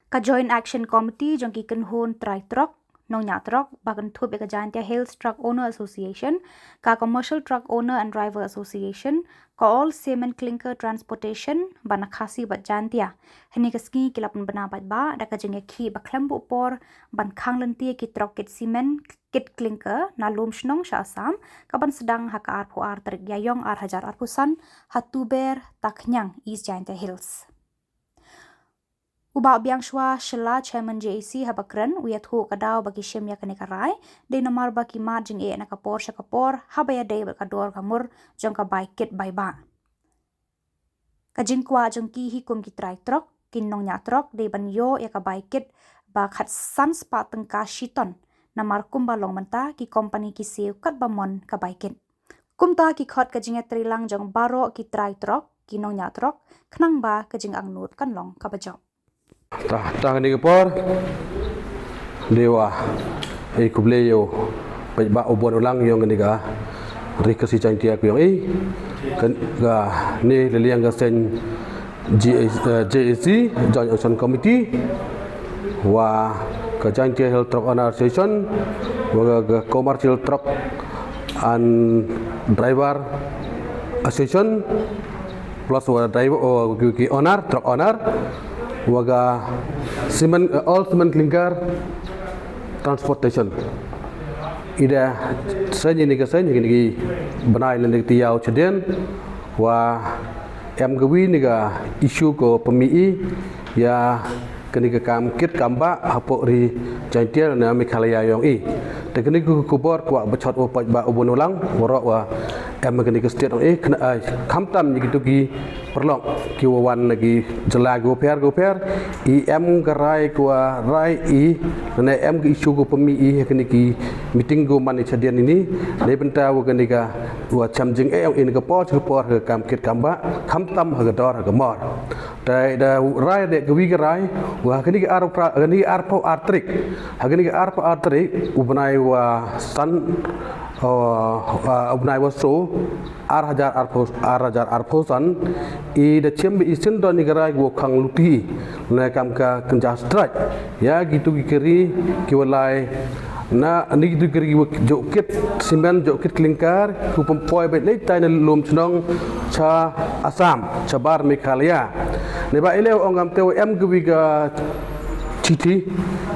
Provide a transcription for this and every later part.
Ka Joint Action Committee jong ki kan hon trai truk nong nya truk bagan thup ka jantia Hills Truck Owner Association ka Commercial Truck Owner and Driver Association ka All Cement Clinker Transportation bana khasi bat jantia hini ka ski kilapan bana bat ba da ka jenge khi ba klembu por ban khang lentia ki truk kit cement kit clinker na lum shnong sha asam ka ban sedang haka arpu ar terik yayong ar hajar arpusan hatuber taknyang East Jantia Hills. Ubau biang shwa shela chairman JAC habakran uyat hu kadau bagi shim ya kane karai de namar baki margin e na kapor shakapor habaya de kador kamur jong ka baikit bai ba kajing kwa jong ki hi kum ki trai trok kin nong nya trok de ban yo ya ka baikit ba khat sans pa tengka shiton namar kum balong menta ki company ki siu kat bamon ka baikit kumta ki khot kajing trilang jong baro ki trai trok ki nong nya trok knang ba kajing angnut kan long ka bajok tah ni kepor dewa kubleyo ba obon ulang yang ni ga rikasi cantia ku yang kan ga ni leliang ga sen JAC Joint Action Committee wa ka Jantia Hill Truck Owner Association wa ga Commercial Truck and Driver Association plus wa driver ki owner truck owner waga cement all cement clinker transportation ida senyi ni kesen ni banai le tiau cheden wa em gawi ni ga isu ko pemii ya kini ke kam kit kamba hapo ri jantia na mikhalaya yong i te kini ku kubor kwa bachot opat ba ubun ulang worok wa em kini ke state kena khamtam ni gitu ki perlong ki wan lagi jela go per I em garai kwa rai I na em ki isu go pemi I kini ki meeting go man chadian ini le benta wa kini ka wa chamjing in ka por ke kam kit kamba khamtam ha dor ha mor dai da rai de gwi garai wa kini ka arpo artrik ha kini ka arpo artrik ubnai wa san ubnai wa so arhajar arposan I da cembe isin do ni garai go khang luti na kam ka kenja strike ya gitu kiri kiwalai na ni gitu kiri jokit simen jokit klingkar ku pempoi bet le tai na lum chnong cha asam chabar Meghalaya ne ba ele ongam te em gwi ga Titi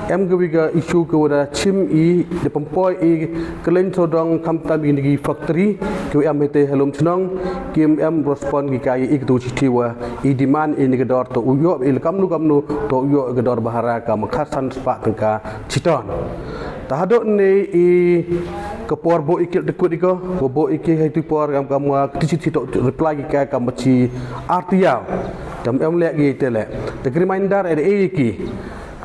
em gwi ga isu ko da chim I de pempoi I kelen sodong kamta bi ni factory ku em te helum chnong kim em respond gi kai I tu Titi wa I demand I ni gador to uyo il kamnu to uyo gador bahara ka makhasan spa tengka chiton tahadok ni I kepor bo ikil dekut iko bo iki hai tu por kam kamu Titi to reply gi ka kam chi artiau dam em lek gi tele the reminder at iki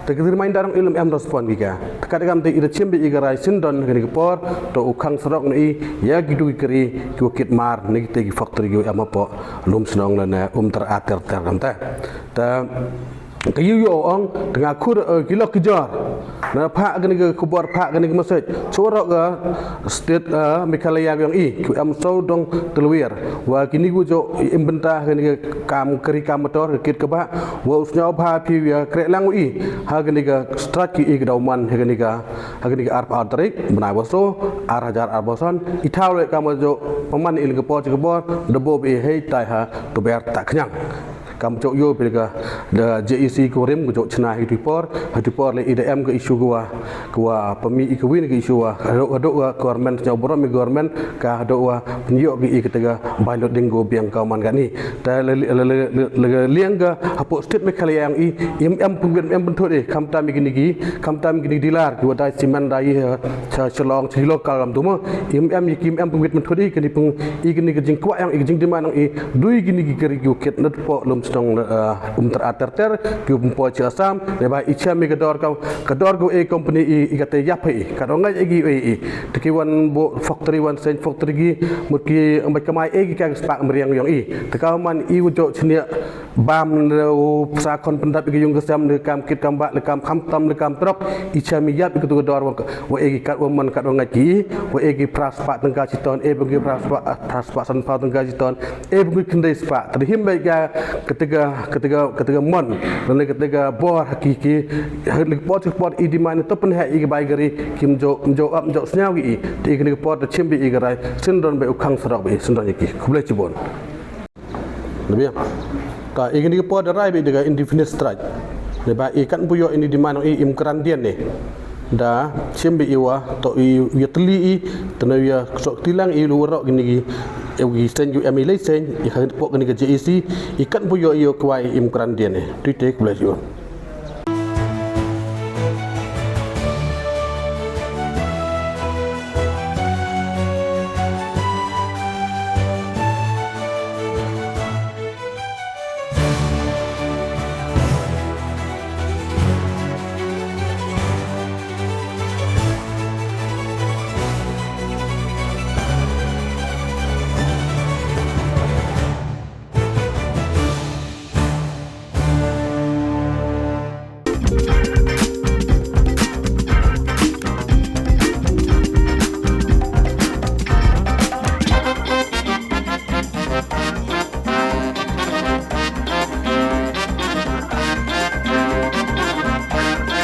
te reminder ang ilum em respond giga kadang te ida chimbe igarai sindon gani kepor to ukhang serok ni ya gidu kiri ki kit mar ni te gi factory gi amapo lum snong lana terater ter kamta ta kayu yo ong tengah kur kilo kejar na pak gani ke kubor pak gani ke masjid sorok ga state Meghalaya yang I ku am so dong telwir wa kini gu jo imbenta gani ke kam keri kam motor kit ke ba wa usnya ba pi ya krek lang I ha gani ke strat ki I dauman gani ke arp atrik benai waso arhajar arbosan ithau le kam jo paman il ke por debo bi hei tai ha to ber tak khnyang kam cok yo pilga da JAC ko rem ko chna hitipor le IDM ke isu gua pemi ikawin ke isu wa ado government nya borom government ka ado wa penyo gi ketega bailot dinggo biang kauman gani ta liang ga hapo state Meghalaya yang em punggen em bentuk kam tam gini dilar gua dai siman dai chelong ci lokal am tumo em yikim em punggen bentuk gini pung gini ke jing kwa yang jing diman dui gini keri gu ket net po lum stong terater ki umpo ci asam le ba icha mi gador go company ikate yapai kadonga egi teki wan bo factory wan sen factory gi mutki ambai kamai egi ka spak meriang yang tekaman ujo chnia bam sa kon pendap gi yung gesam le kam kit kam ba le kam tam le kam trok icha mi yap ikatu gador wa egi kat woman kadonga gi wa egi praspak tengka citon bagi praspak san pa tengka citon bagi kendai spak terhim baik ketika mon dan ketika bor hakiki pot di mana tu pun hai igi gari kim jo senyawi di igi pot cimbi igi rai sindron be ukang serak be sindron iki kublai cibon lebih ta igi pot rai be dengan indefinite strike leba ikan puyo ini di mana imkran dia ni da cimbi iwa to ia teli tenaga sok tilang lurok gini ewi sen ju emile sen ikan pok gini ke JEC ikan puyo iyo kwai imkran dia ni tu tek kublai cibon